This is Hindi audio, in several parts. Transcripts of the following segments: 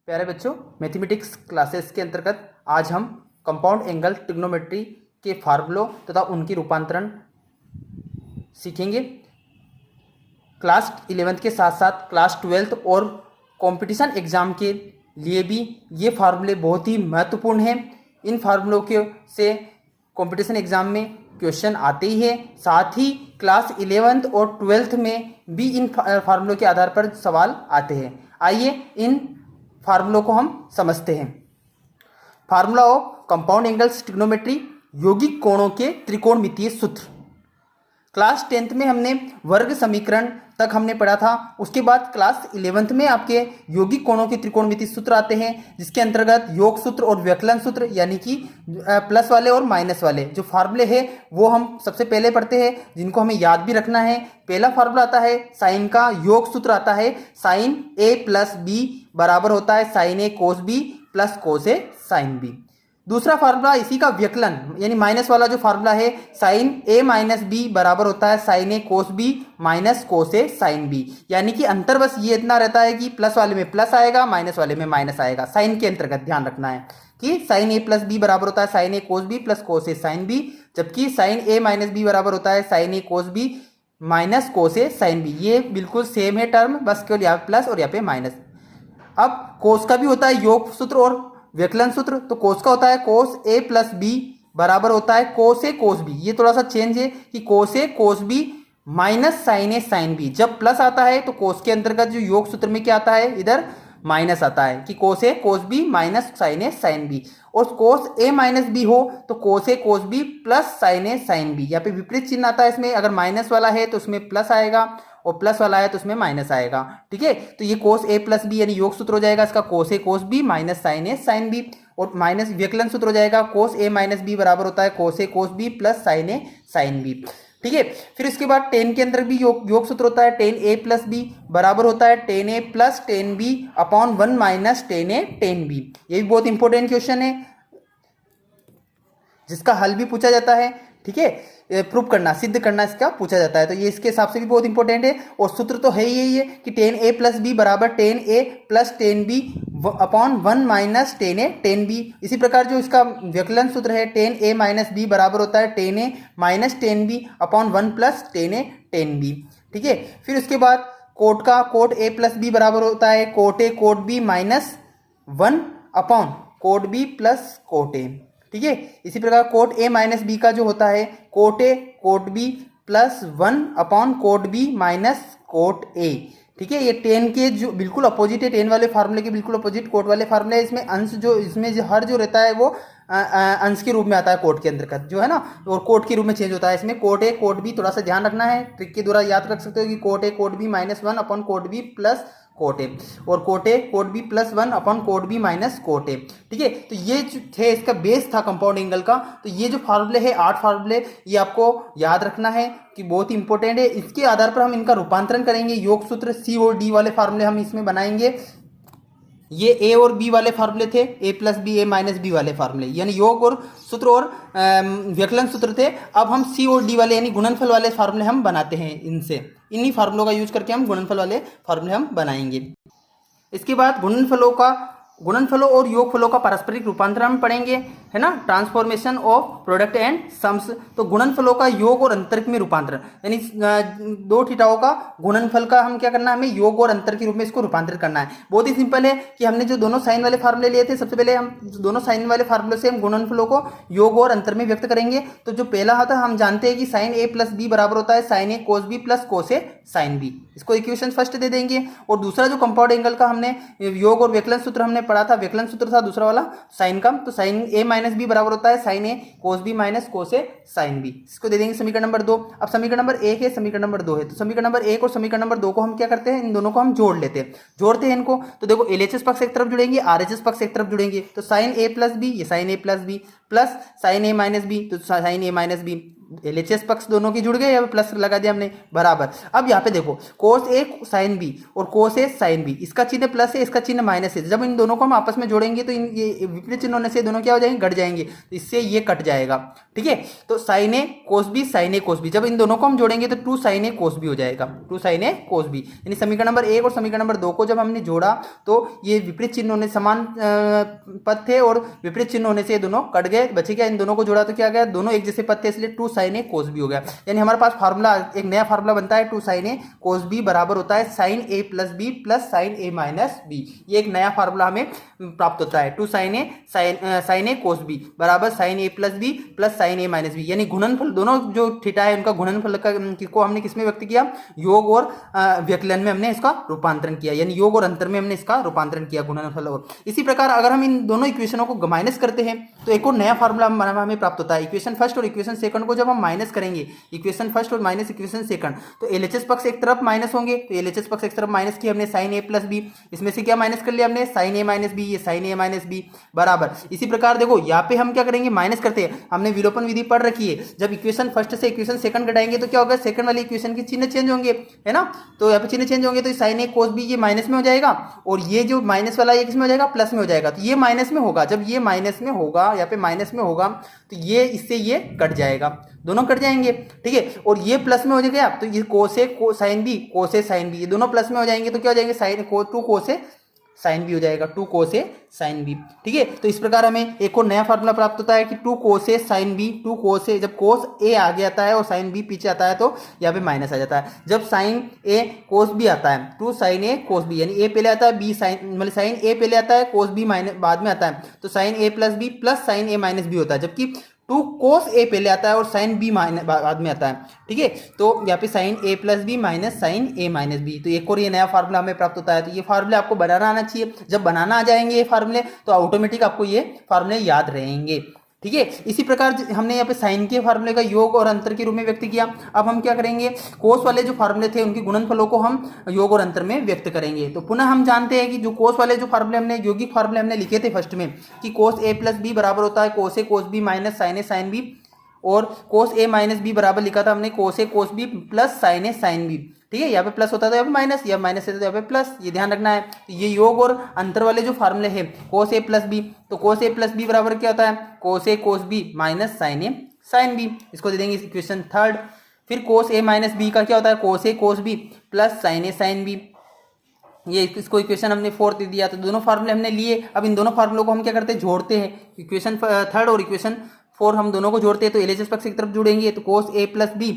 प्यारे बच्चों, मैथमेटिक्स क्लासेस के अंतर्गत आज हम कंपाउंड एंगल ट्रिग्नोमेट्री के फार्मूलों तथा उनकी रूपांतरण सीखेंगे। क्लास 11th के साथ साथ क्लास 12th और कंपटीशन एग्ज़ाम के लिए भी ये फार्मूले बहुत ही महत्वपूर्ण हैं। इन फार्मूलों के से कंपटीशन एग्ज़ाम में क्वेश्चन आते ही है, साथ ही क्लास 11th और 12th में भी इन फार्मूलों के आधार पर सवाल आते हैं। आइए इन फार्मूलों को हम समझते हैं। Formula of compound angles trigonometry, यौगिक कोणों के त्रिकोणमितीय सूत्र। क्लास 10th में हमने वर्ग समीकरण तक हमने पढ़ा था। उसके बाद क्लास 11th में आपके यौगिक कोणों के त्रिकोणमितीय सूत्र आते हैं, जिसके अंतर्गत योग सूत्र और व्यवकलन सूत्र यानी कि प्लस वाले और माइनस वाले जो फार्मूले हैं वो हम सबसे पहले पढ़ते हैं, जिनको हमें याद भी रखना है। पहला फार्मूला आता है साइन का, योग सूत्र आता है साइन ए प्लस बी बराबर होता है साइन ए कोस बी प्लस कोस ए साइन बी। दूसरा फार्मूला इसी का व्यवकलन यानी माइनस वाला जो फार्मूला है साइन ए माइनस बी बराबर होता है साइन ए कोस बी माइनस कोस ए साइन बी। यानी कि अंतर बस ये इतना रहता है कि प्लस वाले में प्लस आएगा, माइनस वाले में माइनस आएगा। साइन के अंतर्गत ध्यान रखना है कि साइन ए प्लस बी बराबर होता है साइन ए कोस बी प्लस कोस ए साइन बी, जबकि साइन ए माइनस बी बराबर होता है साइन ए कोस बी माइनस कोस ए साइन बी। ये बिल्कुल सेम है टर्म, बस केवल यहाँ प्लस और यहाँ पे माइनस। अब कोस का भी होता है योग सूत्र और व्यवकलन सूत्र। तो कोस का होता है कोस ए प्लस बी बराबर होता है कोस ए कोस बी। ये थोड़ा सा चेंज है कि कोस ए कोस बी माइनस साइन ए साइन बी। जब प्लस आता है तो कोस के अंतर्गत जो योग सूत्र में क्या आता है, इधर माइनस आता है कि कोस ए कोस बी माइनस साइन ए साइन बी। और कोस ए माइनस बी हो तो कोस ए कोस बी प्लस साइन ए साइन बी। यहाँ पे विपरीत चिन्ह आता है इसमें, अगर माइनस वाला है तो उसमें प्लस आएगा और प्लस वाला है तो उसमें माइनस आएगा। ठीक है, तो ये कोस ए प्लस बी यानी योग सूत्र हो जाएगा इसका कोस ए कोस बी माइनस साइन ए साइन बी, और माइनस व्यवकलन सूत्र हो जाएगा कोस ए माइनस बी बराबर होता है कोस ए कोस बी प्लस साइन ए साइन बी। ठीक है, फिर इसके बाद टेन के अंदर भी योग सूत्र होता है टेन ए प्लस बी बराबर होता है tan A plus tan B upon 1 minus tan A tan B. ये भी बहुत इंपॉर्टेंट क्वेश्चन है जिसका हल भी पूछा जाता है। ठीक है, प्रूव करना, सिद्ध करना इसका पूछा जाता है, तो ये इसके हिसाब से भी बहुत इंपॉर्टेंट है। और सूत्र तो है यही है कि टेन ए प्लस बी बराबर tan A plus tan B upon 1 minus tan A tan B. इसी प्रकार जो इसका व्यवकलन सूत्र है टेन ए माइनस बी बराबर होता है tan A minus tan B upon 1 plus tan A tan B. ठीक है, फिर उसके बाद कोट का कोट ए प्लस बी बराबर होता है cot A cot B minus 1 upon cot B plus cot A. ठीक है, इसी प्रकार कोट ए माइनस बी का जो होता है cot A cot B plus 1 upon cot B minus cot A. ठीक है, ये टेन के जो बिल्कुल अपोजिट है, टेन वाले फार्मूले के बिल्कुल अपोजिट कोट वाले फार्मूले। इसमें अंश जो इसमें जो हर जो रहता है वो अंश के रूप में आता है कोट के अंतर्गत जो है ना, और कोट के रूप में चेंज होता है। इसमें कोट ए कोट बी थोड़ा सा ध्यान रखना है, ट्रिक के द्वारा याद रख सकते हो कि cot A cot B minus 1 upon cot B plus cot A, और cot A cot B plus 1 upon cot B minus cot A. ठीक है, तो ये जो थे इसका बेस था कंपाउंड एंगल का। तो ये जो फार्मूले है 8 फार्मूले ये आपको याद रखना है कि बहुत ही इंपॉर्टेंट है। इसके आधार पर हम इनका रूपांतरण करेंगे। योग सूत्र सी और डी वाले फार्मूले हम इसमें बनाएंगे। ये ए और बी वाले फार्मूले थे, ए प्लस बी ए माइनस बी वाले फार्मूले यानी योग और सूत्र और व्यवकलन सूत्र थे। अब हम सी और डी वाले यानी गुणनफल वाले फार्मूले हम बनाते हैं। इनसे इन्हीं फार्मूलों का यूज करके हम गुणनफल वाले फार्मूले हम बनाएंगे। इसके बाद गुणनफलों और योगफलों का पारस्परिक रूपांतरण हम पढ़ेंगे, है ना, transformation of product and sums. तो गुणनफलों का योग और अंतर में रूपांतरण यानी दो थीटाओं का गुणनफल का हम क्या करना है, हमें योग और अंतर के रूप में इसको रूपांतरित करना है। बहुत ही सिंपल है कि हमने जो दोनों साइन वाले फार्मूले लिए थे, सबसे पहले हम दोनों साइन वाले फार्मूले से हम गुणनफलों को योग और अंतर में व्यक्त करेंगे। तो जो पहला होता है हम जानते हैं कि साइन ए प्लस बी बराबर होता है साइन ए कोस बी प्लस कोस ए साइन बी। इसको इक्वेशन फर्स्ट दे देंगे। और दूसरा जो कंपाउंड एंगल का हमने योग और व्यवकलन सूत्र हमने पढ़ा था, व्यवकलन सूत्र था दूसरा वाला साइन का, तो साइन ए माइनस बी बराबर होता है साइन ए कोस बी माइनस कोस ए साइन बी। इसको दे देंगे समीकरण नंबर 2। अब समीकरण नंबर 1 है, समीकरण नंबर 2 है, तो समीकरण नंबर 1 और समीकरण नंबर 2 को हम क्या करते हैं, इन दोनों को हम जोड़ते हैं इनको। तो देखो एलएचएस पक्ष एक तरफ जुड़ेंगे, आरएचएस पक्ष एक तरफ जुड़ेंगे। तो साइन ए प्लस बी, ये साइन ए प्लस बी प्लस साइन ए माइनस बी, तो साइन ए माइनस बी LHS पक्ष दोनों की जुड़ गए, यहाँ पे प्लस लगा दिया हमने बराबर। अब यहाँ पे देखो कोस ए साइन बी और कोस ए साइन बी, इसका चिन्ह प्लस है, इसका चिन्ह माइनस है। जब इन दोनों को हम आपस में जोड़ेंगे तो ये विपरीत चिन्ह होने से दोनों क्या हो जाएंगे, घट जाएंगे, तो इससे ये कट जाएगा। ठीक है, तो साइन ए कोस बी, साइन ए कोस बी, जब इन दोनों को हम जोड़ेंगे तो 2 साइन ए कोस बी हो जाएगा, 2 साइन ए कोस बी। यानी समीकरण नंबर 1 और समीकरण नंबर 2 को जब हमने जोड़ा तो ये विपरीत चिन्ह होने समान पद थे और विपरीत चिन्ह होने से ये दोनों कट गए, बचे क्या, इन दोनों को जोड़ा तो क्या गया, दोनों एक जैसे पद थे, इसलिए 2 साइन ए कोस बी हो गया। यानी हमारे पास फार्मूला, एक नया फार्मूला बनता है, 2 साइन ए कोस बी बराबर होता है साइन ए प्लस बी प्लस साइन ए माइनस बी। ये एक नया फार्मूला हमें प्राप्त होता है, 2 साइन ए कोस बी बराबर साइन ए प्लस बी प्लस साइन ए माइनस बी। यानी गुणनफल, दोनों जो थीटा है उनका गुणनफल को हमने किसमें व्यक्त किया, योग और व्यकलन में हमने इसका रूपांतरण किया, यानी योग और अंतर में हमने इसका रूपांतरण किया, गुणनफल। और इसी प्रकार अगर हम इन दोनों इक्वेशनों को माइनस करते हैं तो एक और नया फार्मूला हमें प्राप्त होता है। इक्वेशन फर्स्ट और इक्वेशन सेकंड को जब हम माइनस करेंगे, इक्वेशन फर्स्ट और माइनस इक्वेशन सेकंड, तो LHS पक्ष एक तरफ माइनस होंगे, तो LHS पक्ष एक तरफ माइनस किया हमने साइन ए प्लस बी, इसमें से क्या माइनस कर लिया हमने, साइन ए माइनस बी, ये साइन ए माइनस बी बराबर। इसी प्रकार देखो यहाँ पे हम क्या करेंगे, माइनस करते हैं, हमने विलोपन विधि पढ़ रखी है, जब इक्वेशन फर्स्ट से इक्वेशन सेकंड घटाएंगे तो क्या होगा, सेकंड वाली इक्वेशन के चिन्ह चेंज होंगे, है ना। तो यहाँ पे चिन्ह चेंज होंगे तो साइन ए कोस बी ये माइनस में हो जाएगा और ये जो माइनस वाला ये किसमें हो जाएगा, प्लस में हो जाएगा। तो ये माइनस में होगा, जब ये माइनस में होगा, यहाँ पे माइनस में होगा तो ये इससे ये कट जाएगा, दोनों कट जाएंगे। ठीक है, और ये प्लस में हो जाएगा तो ये कोसे साइन बी, कोसे साइन बी, ये दोनों प्लस में हो जाएंगे तो क्या हो जाएंगे, साइन 2 कोसे साइन बी हो जाएगा, 2 कोसे साइन बी। ठीक है, तो इस प्रकार हमें एक और नया फार्मूला प्राप्त होता है कि 2 कोसे साइन बी, 2 कोसे, जब कोस ए आगे आता है और साइन बी पीछे आता है तो यहाँ पे माइनस आ जाता है। जब साइन ए कोस बी आता है, 2 साइन ए कोस बी, यानी ए पहले आता है, बी साइन, मतलब साइन ए पहले आता है, कोस बी माइनस बाद में आता है, तो साइन ए प्लस बी प्लस साइन ए माइनस बी होता है, जबकि 2 कोस ए पहले आता है और साइन बी बाद में आता है। ठीक है, तो यहाँ पे साइन ए प्लस बी माइनस साइन ए माइनस बी, तो एक और ये नया फार्मूला हमें प्राप्त होता है। तो ये फार्मूले आपको बनाना आना चाहिए, जब बनाना आ जाएंगे ये फार्मूले तो ऑटोमेटिक आपको ये फार्मूले याद रहेंगे। ठीक है, इसी प्रकार हमने यहाँ पे साइन के फार्मूले का योग और अंतर के रूप में व्यक्त किया। अब हम क्या करेंगे, कोस वाले जो फार्मूले थे उनके गुणनफलों को हम योग और अंतर में व्यक्त करेंगे। तो पुनः हम जानते हैं कि जो कोस वाले जो फार्मूले हमने, यौगिक फार्मूले हमने लिखे थे फर्स्ट में कि कोस ए प्लस बी बराबर होता है कोस ए कोस बी माइनस साइन ए साइन बी, और कोस ए माइनस बी बराबर लिखा था हमने कोस ए कोस बी प्लस साइन ए साइन बी। ठीक है, यहाँ पे प्लस होता था, यहाँ पे माइनस, या माइनस है तो यहाँ पे प्लस, ये ध्यान रखना है। तो ये योग और अंतर वाले जो फार्मूले हैं कोस ए प्लस बी, तो कोस ए प्लस बी बराबर क्या होता है, कोस ए कोस बी माइनस साइन ए साइन बी, इसको दे देंगे इक्वेशन थर्ड। फिर कोस ए माइनस बी का क्या होता है, कोस ए कोस बी प्लस साइन ए साइन बी, ये इसको इक्वेशन हमने फोर्थ दे दिया। तो दोनों फार्मूले हमने लिए, अब इन दोनों फार्मूलों को हम क्या करते हैं, जोड़ते हैं, इक्वेशन थर्ड और इक्वेशन 4 हम दोनों को जोड़ते हैं। तो LHS पक्ष की तरफ जुड़ेंगे तो कोस ए प्लस बी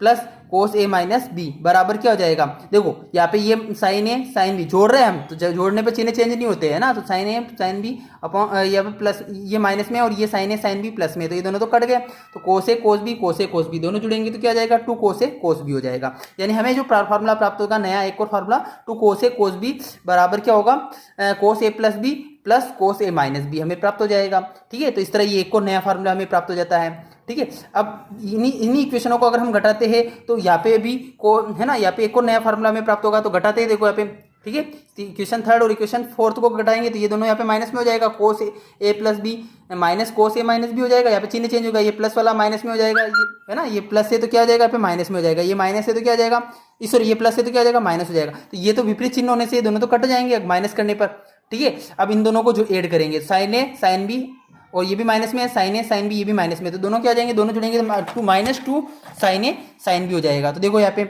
प्लस कोस ए माइनस बी बराबर क्या हो जाएगा, देखो यहाँ पे ये साइन ए साइन बी जोड़ रहे हैं हम, तो जोड़ने पे चिन्ह चेंज नहीं होते हैं ना, तो साइन ए साइन बी अपॉन यहाँ पे प्लस, ये माइनस में और ये साइन ए साइन बी प्लस में, तो ये दोनों तो कट गए। तो कोस ए कोस बी दोनों जुड़ेंगे तो क्या हो जाएगा, 2 कोस ए कोस बी हो जाएगा। यानी हमें जो फार्मूला प्राप्त होगा नया एक और फार्मूला, 2 कोस ए कोस बी बराबर क्या होगा, कोस ए प्लस बी प्लस कोस ए माइनस बी हमें प्राप्त हो जाएगा। ठीक है, तो इस तरह ये एक और नया फार्मूला हमें प्राप्त हो जाता है। ठीक है, अब इन्हीं इक्वेशनों को अगर हम घटाते हैं तो यहाँ पे भी को है ना, यहाँ पे एक और नया फार्मूला हमें प्राप्त होगा। तो घटाते हैं, देखो यहाँ पे, ठीक है, इक्वेशन थर्ड और इक्वेशन फोर्थ को घटाएंगे तो ये दोनों यहाँ पे माइनस में हो जाएगा, कोस ए प्लस बी माइनस कोस ए माइनस बी हो जाएगा। यहाँ पे चिन्ह चेंज होगा, ये प्लस वाला माइनस में हो जाएगा, ये है ना, ये प्लस है तो क्या हो जाएगा, यहाँ पे माइनस में हो जाएगा, ये माइनस है तो क्या हो जाएगा, सॉरी ये प्लस है तो क्या हो जाएगा, माइनस हो जाएगा। तो ये तो विपरीत चिन्ह होने से ये दोनों तो कट जाएंगे माइनस करने पर। ठीक है, अब इन दोनों को जो ऐड करेंगे, साइन ए साइन बी, और ये भी माइनस में है, साइन ए साइन बी ये भी माइनस में, तो दोनों क्या आ जाएंगे, दोनों जुड़ेंगे तो माइनस 2 साइन ए साइन बी हो जाएगा। तो देखो यहाँ पे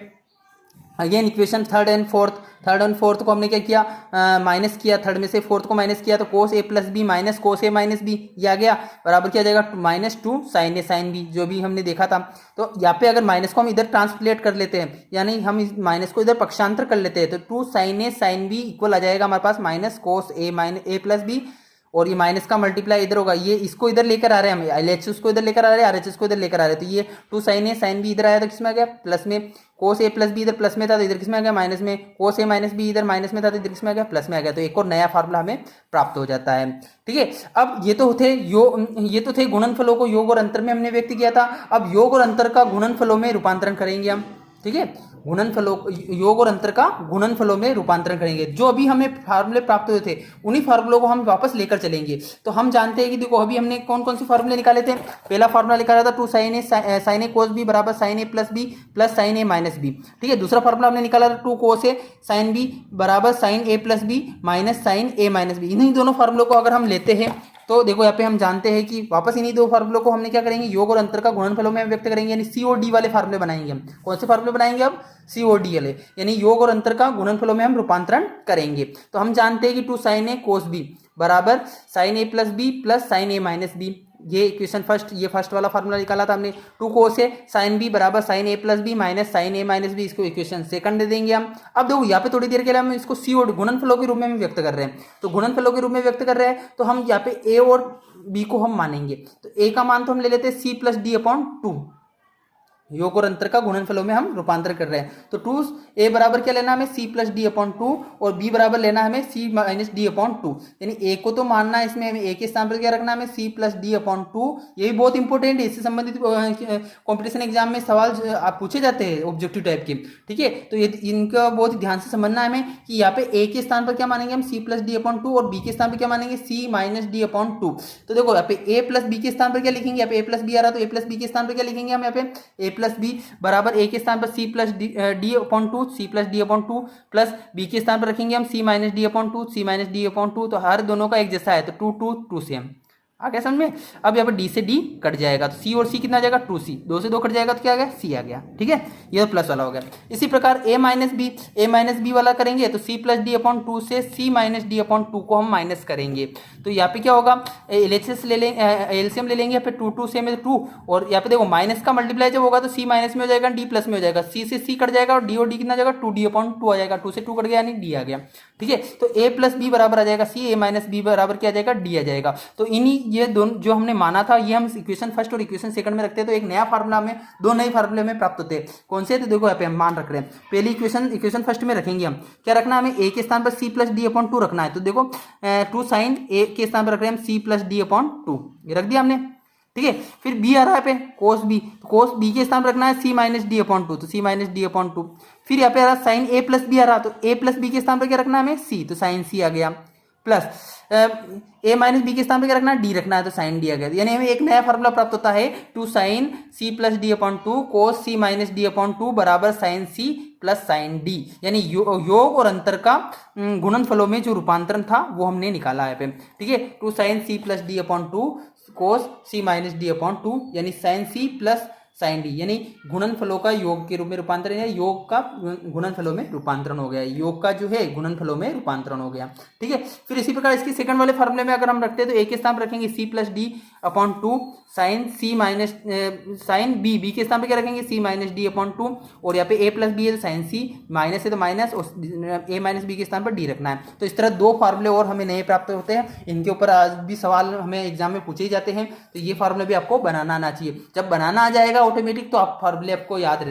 again equation third and fourth को हमने क्या किया, माइनस किया, थर्ड में से फोर्थ को माइनस किया, तो कोस ए प्लस बी माइनस कोस ए माइनस बी ये आ गया, बराबर क्या आ जाएगा, माइनस 2 साइन ए साइन बी, जो भी हमने देखा था। तो यहाँ पे अगर माइनस को हम इधर ट्रांसलेट कर लेते हैं, यानी हम इस माइनस को इधर पक्षांतर कर लेते हैं, तो 2 साइन ए साइन बी इक्वल आ जाएगा हमारे पास माइनस कोस ए माइनस ए प्लस बी, और ये माइनस का मल्टीप्लाई इधर होगा, ये इसको इधर लेकर आ रहे हैं हम, LHS को इधर लेकर आ रहे हैं, RHS को इधर लेकर आ रहे हैं, तो ये 2 साइन ए साइन बी इधर आया तो किसमें आ गया, प्लस में, कोस ए प्लस बी इधर प्लस में था तो इधर किसमें आ गया, माइनस में, कोस ए माइनस बी इधर माइनस में था तो इधर किसमें आ गया, प्लस में आ गया। तो एक और नया फार्मूला हमें प्राप्त हो जाता है। ठीक है, अब ये तो थे गुणनफलों को योग और अंतर में हमने व्यक्त किया था। अब योग और अंतर का गुणनफलों में रूपांतरण करेंगे हम। ठीक है, गुणनफलों, योग और अंतर का गुणनफलों में रूपांतरण करेंगे। जो अभी हमें फार्मूले प्राप्त हुए थे उन्हीं फार्मूलों को हम वापस लेकर चलेंगे। तो हम जानते हैं कि देखो अभी हमने कौन कौन से फार्मूले निकाले थे। पहला फार्मूला निकाला था 2 sin a cos b बराबर sin a plus b plus sin a minus b। ठीक है, दूसरा फार्मूला हमने निकाला था 2 cos a sin b बराबर sin a plus b minus sin a minus b। इन्हीं दोनों फार्मूलों को अगर हम लेते हैं तो देखो यहाँ पे हम जानते हैं कि वापस इन्हीं दो फार्मूलों को हमने क्या करेंगे, योग और अंतर का गुणनफलों में व्यक्त करेंगे, यानी COD वाले फार्मूले बनाएंगे हम। कौन से फार्मूले बनाएंगे अब, COD वाले, यानी योग और अंतर का गुणनफलों में हम रूपांतरण करेंगे। तो हम जानते हैं कि 2 sin a cos b बराबर sin a plus b plus sin a minus b। ये इक्वेशन फर्स्ट, ये फर्स्ट वाला फार्मूला निकाला था हमने। 2 cos a sin b बराबर sin a plus b minus sin a minus b, इसको इक्वेशन सेकंड दे देंगे हम। अब देखो यहाँ पे थोड़ी देर के लिए हम इसको COD गुणनफलों के रूप में व्यक्त कर रहे हैं। तो गुणनफलों के रूप में व्यक्त कर रहे हैं तो हम यहाँ पे a और b को हम मानेंगे। तो a का मान तो हम ले लेते हैं c प्लस d अपॉन 2, योग और अंतर का गुणनफलों में हम रूपांतर कर रहे हैं। तो 2a बराबर क्या लेना हमें, c प्लस डी अपॉन 2, और b बराबर लेना हमें c माइनस डी अपॉन 2। यानी a को तो मानना है, इसमें हमें a के स्थान पर क्या रखना है, हमें c प्लस डी अपॉन 2। ये भी बहुत इंपॉर्टेंट है, इससे संबंधित कॉम्पिटिशन एग्जाम में सवाल आप पूछे जाते हैं ऑब्जेक्टिव टाइप के। ठीक है, तो ये इनका बहुत ध्यान से समझना है हमें कि यहाँ पे a के स्थान पर क्या मानेंगे हम, c प्लस डी अपॉन 2, और b के स्थान पर क्या मानेंगे, c माइनस डी अपॉन 2। तो देखो यहाँ पे a प्लस b के स्थान पर क्या लिखेंगे, यहाँ पे a प्लस b आ रहा है तो a प्लस b के स्थान पर क्या लिखेंगे हम, यहाँ पे a प्लस b बराबर a के स्थान पर c plus D upon 2, c plus D upon 2, plus b के स्थान पर रखेंगे हम c minus D upon 2, c minus D upon 2। तो हर दोनों का एक जैसा है तो 2 2 2 से हम आ गया समझ में। अब यहाँ पर d से d कट जाएगा तो c और c कितना आ जाएगा, 2c, 2 से 2 कट जाएगा तो क्या आ गया, c आ गया। ठीक है, ये प्लस वाला हो गया। इसी प्रकार a माइनस b वाला करेंगे तो c प्लस डी अपॉन 2 से c माइनस डी अपॉन 2 को हम माइनस करेंगे। तो यहाँ पे क्या होगा, एलएचएस ले लेंगे, एलसीएम ले लेंगे यहाँ पे 2 2 से में 2, और यहाँ पे देखो माइनस का मल्टीप्लाई जब होगा तो c माइनस में हो जाएगा, d प्लस में हो जाएगा, c से c कट जाएगा और d कितना जाएगा, 2d अपॉन 2 आ जाएगा, 2 से 2 कट गया यानी d आ गया। ठीक है, तो a प्लस b बराबर आ जाएगा c, a माइनस b बराबर क्या आ जाएगा, d आ जाएगा। तो इन्हीं ये दोनों जो हमने माना था ये हम इक्वेशन फर्स्ट और इक्वेशन सेकंड में रखते हैं, तो एक नया फार्मूला में दो नए फार्मूले में प्राप्त होते हैं। कौन से, तो देखो यहाँ पे हम मान रख रहे हैं। पहली इक्वेशन फर्स्ट में रखेंगे हम, क्या रखना है हमें, a के स्थान पर c प्लस डी अपॉन 2 रखना है। तो देखो 2 साइन a के स्थान पर रख रहे हैं हम c प्लस डी अपॉन 2, ये रख दिया हमने। ठीक है, फिर b आ रहा है पे कोस b, तो कोस b के स्थान पर रखना है c माइनस डी अपॉन 2, तो c माइनस डी अपॉन 2। फिर यहाँ पे आ रहा साइन a प्लस b आ रहा, तो a प्लस b के स्थान पर क्या रखना है हमें, c, तो साइन c आ गया, प्लस a माइनस बी के स्थान पर क्या रखना है, d रखना है, तो साइन d आ गया। यानी हमें एक नया फार्मूला प्राप्त होता है 2 sine c plus D upon 2 cos c minus D upon 2 बराबर sine c plus sine d। यानी योग और अंतर का गुणनफलों में जो रूपांतरण था वो हमने निकाला है पे। ठीक है, 2 sine c plus D upon 2 cos c minus D upon 2, यानी sine c plus sine D, यानी गुणनफलों का योग के रूप में रूपांतरण है, योग का गुणनफलों में रूपांतरण हो गया, योग का जो है गुणनफलों में रूपांतरण हो गया। ठीक है, फिर इसी प्रकार इसके सेकंड वाले फार्मूले में अगर हम रखते हैं तो a के स्थान पर रखेंगे c plus D upon 2 sine c minus sine b के स्थान पर क्या रखेंगे, c माइनस डी अपॉन 2, और यहाँ पे a प्लस बी है तो साइन c, माइनस है तो माइनस, और a माइनस बी के स्थान पर d रखना है। तो इस तरह दो फार्मूले और हमें नए प्राप्त होते हैं, इनके ऊपर आज भी सवाल हमें एग्जाम में पूछे ही जाते हैं। तो ये फार्मूले भी आपको बनाना आना चाहिए, जब बनाना आ जाएगा ऑटोमेटिक तो आप फार्मूले आपको याद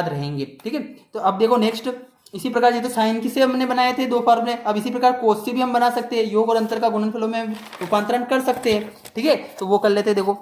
रहेंगे। ठीक है, तो अब देखो नेक्स्ट, इसी प्रकार ये तो साइन की से हमने बनाए थे दो फार्मूले, अब इसी प्रकार कोस से भी हम बना सकते हैं, योग और अंतर का गुणनफलों में रूपांतरण कर सकते हैं। ठीक है, तो वो कर लेते हैं। देखो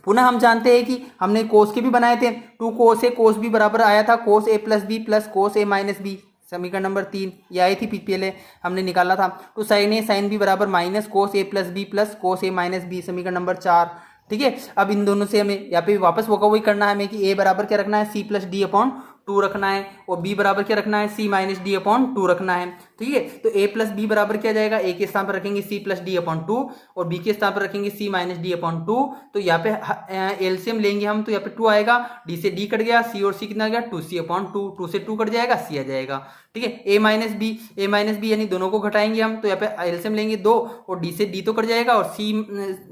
पुनः हम जानते हैं कि हमने कोस के भी बनाए थे, 2 कोस ए कोस बी बराबर आया था कोस ए प्लस बी प्लस कोस ए माइनस बी, समीकरण नंबर 3 ये आई थी, पहले हमने निकाला था। तो साइन ए साइन बी बराबर माइनस कोस ए प्लस बी प्लस कोस ए माइनस बी, समीकरण नंबर 4। ठीक है, अब इन दोनों से हमें यहाँ पे वापस वो वही करना है हमें कि a बराबर क्या रखना है, c प्लस डी अपॉन 2 रखना है, और b बराबर क्या रखना है, c माइनस डी अपॉन 2 रखना है। ठीक है, तो a प्लस बी बराबर क्या जाएगा, a के स्थान पर रखेंगे c प्लस डी अपॉन 2 और b के स्थान पर रखेंगे c माइनस डी अपॉन 2। तो यहाँ पे एलसीएम लेंगे हम, तो यहाँ पे 2 आएगा, d से d कट गया, c और c कितना आ गया, 2c अपॉन 2, 2 से 2 कट जाएगा, c आ जाएगा। ठीक है, a माइनस बी यानी दोनों को घटाएंगे हम, तो यहाँ पे एलसीएम लेंगे 2 और d से d तो कट जाएगा और c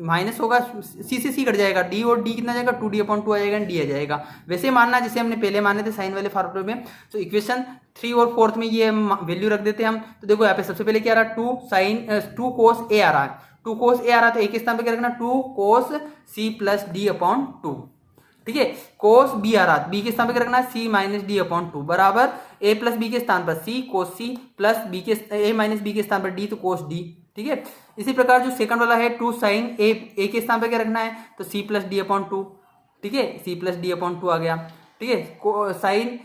माइनस होगा, c से c कट जाएगा, d और d कितना जाएगा, 2d अपॉन 2 आ जाएगा, d आ जाएगा। वैसे मानना जैसे हमने पहले माने थे साइन वाले फार्मूले में। तो इक्वेशन 3 और 4 में ये वैल्यू रख देते हैं हम। तो देखो यहाँ पे सबसे पहले क्या आ रहा है, 2 कोस a आ रहा है, 2 कोस a आ रहा है, तो a के स्थान पे क्या रखना, 2 cos c plus D upon 2। ठीक है, कोस b आ रहा है, b के स्थान पे क्या रखना है, c माइनस डी अपॉन 2 बराबर a प्लस b के स्थान पर c cos c plus a minus b के स्थान पर d, तो कोस d। ठीक है, इसी प्रकार जो सेकंड वाला है 2 साइन a के स्थान पर क्या रखना है, तो c प्लस डी अपॉन 2। ठीक है, c प्लस डी अपॉन 2 आ गया। ठीक है। साइन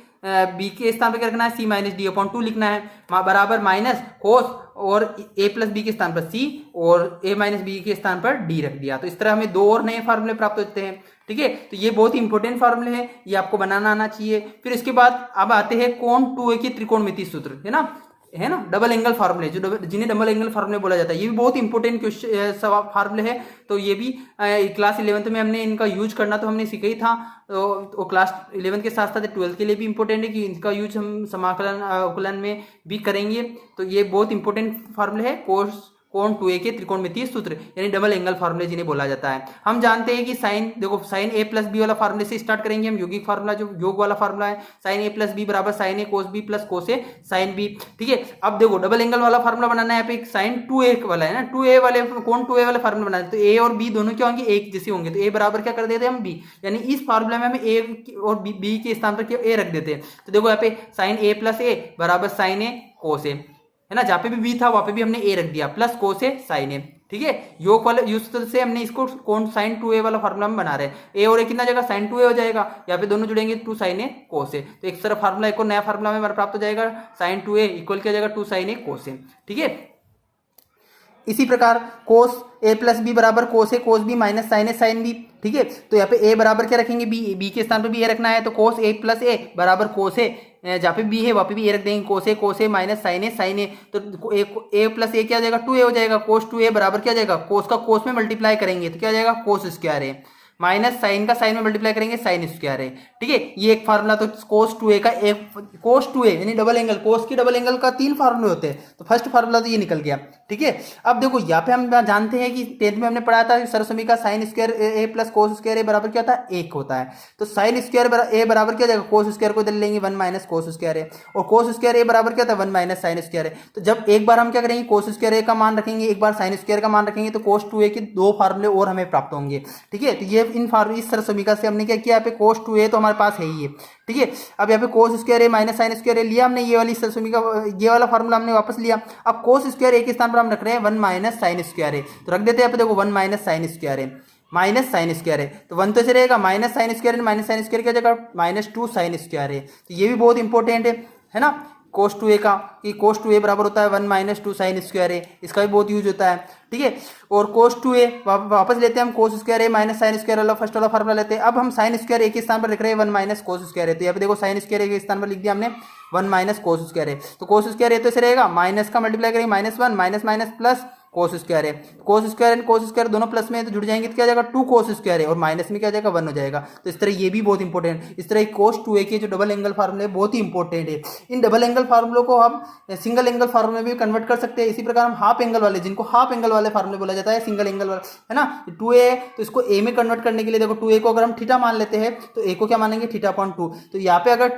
बी के स्थान पर क्या रखना है, सी माइनस डी अपॉन टू लिखना है, बराबर माइनस कोस और ए प्लस बी के स्थान पर सी और ए माइनस बी के स्थान पर डी रख दिया। तो इस तरह हमें दो और नए फार्मूले प्राप्त होते हैं। ठीक है, तो ये बहुत ही इंपॉर्टेंट फार्मूले हैं, ये आपको बनाना आना चाहिए। फिर इसके बाद अब आते हैं कोण 2a की त्रिकोणमितीय सूत्र, है ना, डबल एंगल फार्मूले, जिन्हें डबल एंगल फार्मूले बोला जाता है। ये भी बहुत इंपॉर्टेंट क्वेश्चन फार्मूले है। तो ये भी क्लास 11th में हमने इनका यूज करना तो हमने सीखा ही था। तो क्लास 11th के साथ साथ 12th के लिए भी इंपॉर्टेंट है कि इनका यूज हम समाकलन अवकलन में भी करेंगे। तो ये बहुत इंपॉर्टेंट फार्मूले है, कोण 2a के त्रिकोणमितीय सूत्र यानी डबल एंगल फार्मूले जिन्हें बोला जाता है। हम जानते हैं कि साइन, देखो साइन a प्लस बी वाला फार्मूले से स्टार्ट करेंगे हम, यौगिक फार्मूला जो योग वाला फार्मूला है, साइन a प्लस बी बराबर sine a cos B plus cos a sine B. ठीक है, अब देखो डबल एंगल वाला फार्मूला बनाना है, यहाँ पे साइन 2a वाला है ना, 2a वाले कोण 2a वाले फार्मूला बनाना है। तो a और b दोनों क्या होंगे, एक जैसे होंगे, तो a बराबर क्या कर देते हैं हम b, यानी इस फार्मूला में हमें a और b के स्थान पर a रख देते हैं। तो देखो यहाँ पे साइन a प्लस a बराबर साइन a कोस a, है ना, जहाँ पे भी b था वहां पे भी हमने a रख दिया, plus cos a sine a। ठीक है, योग वाले यूज से हमने इसको कौन साइन 2a वाला फार्मूला में बना रहे हैं। a और a कितना जाएगा, साइन 2a हो जाएगा, यहाँ पे दोनों जुड़ेंगे 2 साइन a कोस a। तो एक तरफ फार्मूला, एक और नया फार्मूला में हमारा प्राप्त हो जाएगा, साइन 2a इक्वल क्या जाएगा 2 साइन a कोस a। ठीक है, इसी प्रकार कोस a प्लस बी बराबर cos a cos B minus sine a sine B. ठीक है, तो यहाँ पे a बराबर क्या रखेंगे, b के स्थान पर भी a रखना है, तो कोस a प्लस a बराबर कोस a, जहाँ पे b है वहाँ पे भी a रख देंगे, cos a minus sine a sine a। तो a प्लस a क्या हो जाएगा 2a हो जाएगा, कोस 2a बराबर क्या जाएगा, कोस का कोस में मल्टीप्लाई करेंगे तो क्या जाएगा कोस स्क्वायर है, माइनस साइन का साइन में मल्टीप्लाई करेंगे साइन स्क्वायर है। ठीक है, ये एक फार्मूला। तो कोस 2a का एक, कोस 2a यानी डबल एंगल, कोस की डबल एंगल का 3 फार्मूले होते हैं, तो फर्स्ट फार्मूला तो ये निकल गया। ठीक है, अब देखो यहाँ पे हम जानते हैं कि 10th में हमने पढ़ा था सरसमी का sine square a plus cos square a बराबर क्या होता है, 1 होता है। तो साइन स्क्वायर a बराबर क्या जाएगा, कोस स्क्वायर को इधर लेंगे 1 माइनस कोस स्क्वायर है, और कोस स्क्वायर a बराबर क्या होता है 1 माइनस साइन स्क्वायर है। तो जब एक बार हम क्या करेंगे, कोस स्क्वायर a का मान रखेंगे, एक बार साइन स्क्वायर का मान रखेंगे, तो कोस 2a के 2 फार्मूले और हमें प्राप्त होंगे। ठीक है, तो ये इस समीकरण से हमने क्या किया, यहाँ पे कोस 2a तो हमारे पास है ही है। ठीक है, अब यहाँ पे cos square a minus sine square a लिया हमने, ये वाली समीकरण, ये वाला फार्मूला हमने वापस लिया। अब कोस स्क्वायर a के स्थान पर हम रख रहे हैं 1 माइनस साइन स्क्वायर a, तो रख देते हैं यहाँ पे, देखो 1 minus sine square a, minus sign square है, तो 1 तो ऐसे रहेगा, minus sine square minus sine square क्या जाएगा माइनस 2 साइन स्क्वायर है। तो ये भी बहुत इंपॉर्टेंट है ना, कोस 2a का, कि कोस 2a बराबर होता है 1 माइनस 2 साइन स्क्वायर है, इसका भी बहुत यूज होता है। ठीक है, और कोस 2a वापस लेते हैं हम, cos square a minus sine square वाला फर्स्ट वाला फार्मूला लेते हैं। अब हम साइन स्क्वायर a के स्थान पर लिख रहे हैं 1 माइनस कोस स्क्वायर है, तो यहाँ पे देखो साइन स्क्वायर a के स्थान पर लिख दिया हमने 1 माइनस कोस स्क्वायर है। तो कोस स्क्वायर a तो ऐसे रहेगा, माइनस का मल्टीप्लाई करेंगे minus 1 minus minus plus cos square है, cos square and cos square दोनों प्लस में तो जुड़ जाएंगे, तो क्या जाएगा 2 कोस स्क्वायर है, और माइनस में क्या जाएगा 1 हो जाएगा। तो इस तरह ये भी बहुत इंपॉर्टेंट है। इस तरह कोस 2a के जो डबल एंगल फार्मूले है बहुत ही इंपॉर्टेंट है। इन डबल एंगल फार्मूलों को हम सिंगल एंगल फार्मूले में भी कन्वर्ट कर सकते हैं। इसी प्रकार हम हाफ एंगल वाले, जिनको हाफ एंगल वाले फार्मूले बोला जाता है, सिंगल एंगल वाला, है ना, 2a, तो इसको a में कन्वर्ट करने के लिए देखो 2a को अगर हम थीटा मान लेते हैं, तो a को क्या मानेंगे थीटा अपॉन 2। तो यहाँ पे अगर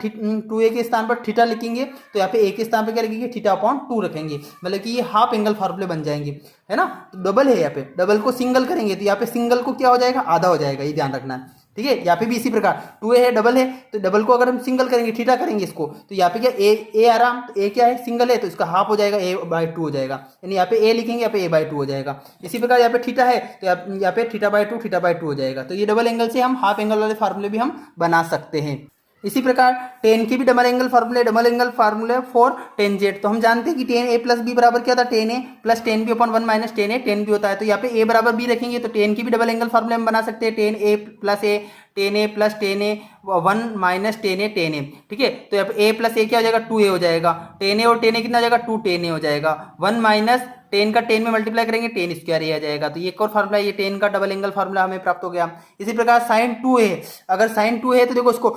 2a के स्थान पर थीटा लिखेंगे, तो यहाँ पे a के स्थान पर क्या लिखेंगे थीटा अपॉन 2 रखेंगे, मतलब कि ये हाफ एंगल फार्मूले बन जाएंगे, है ना। तो डबल है, यहाँ पे डबल को सिंगल करेंगे तो यहाँ पे सिंगल को क्या हो जाएगा आधा हो जाएगा, ये ध्यान रखना है। ठीक है, यहाँ पे भी इसी प्रकार 2a है डबल है, तो डबल को अगर हम सिंगल करेंगे थीटा करेंगे इसको, तो यहाँ पे क्या a आराम, तो a क्या है सिंगल है, तो इसका हाफ हो जाएगा a/2 हो जाएगा, यानी यहाँ पे a लिखेंगे यहाँ पे a/2 हो जाएगा। इसी प्रकार यहाँ पे थीटा है, तो यहाँ पे थीटा/2 हो जाएगा। तो ये डबल एंगल से हम हाफ एंगल वाले फार्मूले भी हम बना सकते हैं। इसी प्रकार टेन की भी डबल एंगल फार्मूले फॉर टेन जेड। तो हम जानते हैं कि टेन ए प्लस बी बराबर क्या था, tan A plus tan B upon 1 minus tan A, tan B होता है। तो यहाँ पे ए बराबर बी रखेंगे, तो टेन की भी डबल एंगल फार्मूले हम बना सकते हैं, ten A plus tan A 1 minus tan ए। ठीक है, तो यहाँ पे ए प्लस ए क्या हो जाएगा 2a हो जाएगा, टेन ए और टेन ए कितना हो जाएगा 2 टेन ए हो जाएगा, 1 माइनस टेन का टेन में मल्टीप्लाई करेंगे टेन स्क्वायर ए आ जाएगा। तो ये एक और फार्मूला, ये टेन का डबल एंगल फार्मूला हमें प्राप्त हो गया। इसी प्रकार साइन 2a है, अगर साइन 2 है तो देखो उसको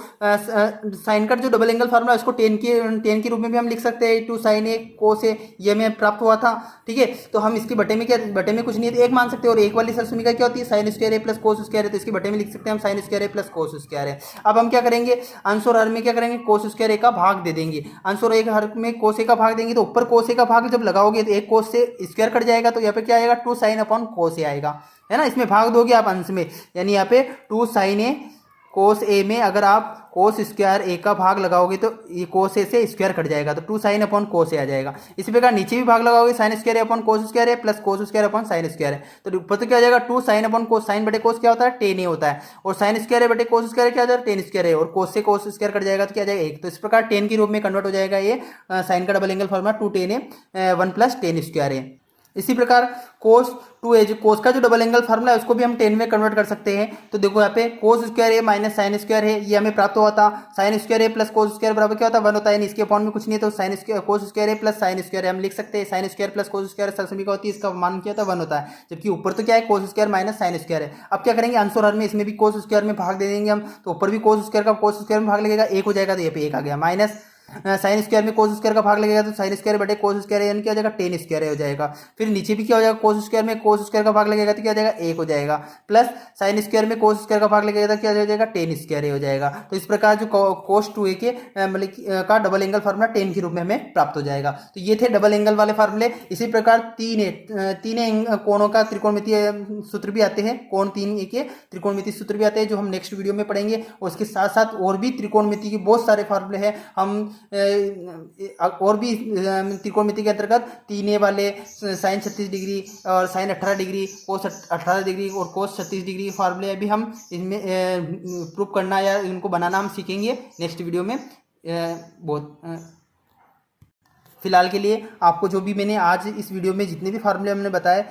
साइन का जो डबल एंगल फार्मूला उसको टेन के रूप में भी हम लिख सकते हैं, 2 साइन ए कोस ए, ये हमें प्राप्त हुआ था। ठीक है, तो हम इसके बटे में कुछ नहीं है तो एक मान सकते हैं, और एक वाली सरसमीका क्या होती है sign square A plus cos square है, तो इसके बटे में लिख सकते हैं हम sign square A plus cos square है। अब हम क्या करेंगे, अंश और हर में क्या करेंगे कोस स्क्वायर ए का भाग दे देंगे, अंश और एक हर में कोस ए का भाग देंगे, तो ऊपर कोस ए का भाग जब लगाओगे तो एक कोस से स्क्वायर कट जाएगा, तो यहाँ पे क्या आएगा 2 साइन अपॉन कोस ए आएगा, है ना। इसमें भाग दोगे आप अंश में, यानी यहाँ पे 2 साइन ए कोस ए में अगर आप कोस स्क्वायर ए का भाग लगाओगे तो ये कोस ए से स्क्वायर कट जाएगा, तो 2 साइन अपॉन कोस ए आ जाएगा। इसी प्रकार नीचे भी भाग लगाओगे sine square A upon cos square A plus cos square upon sine square है, तो ऊपर तो क्या आ जाएगा 2 साइन अपॉन कोस, साइन बटे कोस क्या होता है टेन ए होता है, और साइन स्क्वायर ए बटे कोस स्क्वायर क्या होता है टेन स्क्वायर है, और कोस से कोस स्क्वायर कट जाएगा तो क्या आ जाएगा 1। तो इस प्रकार टेन के रूप में कन्वर्ट हो जाएगा ये साइन का डबल एंगल फॉर्मूला 2 टेन ए 1 प्लस टेन स्क्वायर है। इसी प्रकार कोस 2a जो कोस का जो डबल एंगल फार्मूला है उसको भी हम 10 में कन्वर्ट कर सकते हैं। तो देखो यहाँ पे कोस स्क्वायर ए माइनस साइन स्क्वायर है, ये हमें प्राप्त हुआ था। Sign square A plus cos square बराबर क्या होता है 1 होता है, यानी इसके अपॉन में कुछ नहीं है, तो sine square cos square A plus sine square हम लिख सकते हैं। Sine square plus cos square समी का होती है, इसका मान क्या होता है 1 होता है, जबकि ऊपर तो क्या है cos square minus sign square है। अब क्या करेंगे अंश और हर में इसमें भी कोस स्क्वायर में भाग दे देंगे हम, तो ऊपर भी कोस स्क्वायर का कोस स्क्वायर में भाग लगेगा 1 हो जाएगा, तो ये पे 1 आ गया, माइनस साइन स्क्वायर में कोस स्क्वायर का भाग लगेगा तो साइन स्क्वायर बटे कोस स्क्वायर यानी क्या हो जाएगा टेन स्क्वायर हो जाएगा। फिर नीचे भी क्या हो जाएगा कोस स्क्वायर में कोस स्क्वायर का भाग लगेगा तो क्या हो जाएगा 1 हो जाएगा, प्लस साइन स्क्वायर में कोस स्क्वायर का भाग लगेगा तो क्या हो जाएगा टेन स्क्वायर हो जाएगा। तो इस प्रकार जो कोस 2a के मतलब का डबल एंगल फार्मूला 10 के रूप में हमें प्राप्त हो जाएगा। तो ये थे डबल एंगल वाले फार्मूले। इसी प्रकार तीन कोणों का त्रिकोणमितीय सूत्र भी आते हैं, कोण 3 के त्रिकोणमितीय सूत्र भी आते हैं जो हम नेक्स्ट वीडियो में पढ़ेंगे, और उसके साथ साथ और भी त्रिकोणमिति के बहुत सारे फार्मूले हैं। हम और भी त्रिकोणमिति के अंतर्गत 3a वाले साइन 36 डिग्री और साइन 18 डिग्री कोस 18 डिग्री और कोस 36 डिग्री फार्मूले अभी हम इनमें प्रूव करना या इनको बनाना हम सीखेंगे नेक्स्ट वीडियो में। बहुत फिलहाल के लिए आपको जो भी मैंने आज इस वीडियो में जितने भी फार्मूले हमने बताए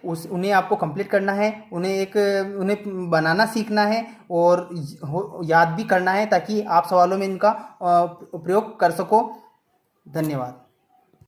उन्हें आपको कंप्लीट करना है, उन्हें बनाना सीखना है और याद भी करना है, ताकि आप सवालों में इनका प्रयोग कर सको। धन्यवाद।